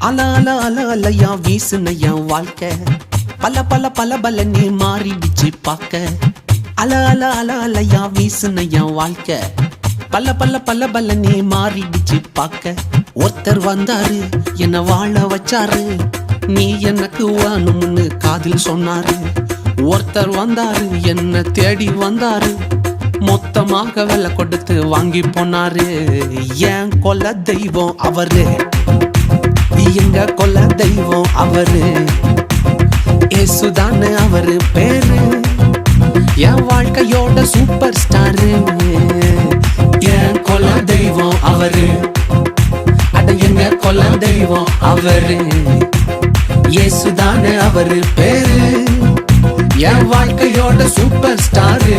அல அல அல அலையா வீசுன என் வாழ்க்கை பல பல பல பல நீ மாறிடுச்சு பாக்க அல அல அல அலையா வீசுன என் வாழ்க்கை பல பல பல பல நீ மாறிடுச்சு பாக்க ஒருத்தர் வந்தாரு என்ன வாழ வச்சாரு நீ எனக்கு வேணும்னு காதில் சொன்னாரு ஒருத்தர் வந்தாரு என்ன தேடி வந்தாரு மொத்தமாக விலை கொடுத்து வாங்கி போனாரு என் கொல்ல தெய்வம் அவரு எங்க கொல்ல தெய்வம் அவரு ஏசுதானு அவரு பேரு என் வாழ்க்கையோட சூப்பர் ஸ்டாரு என் கொல்ல தெய்வம் அவரு அட எங்க கொல்ல தெய்வம் அவரு ஏசுதானு அவரு பேரு என் வாழ்க்கையோட சூப்பர் ஸ்டாரு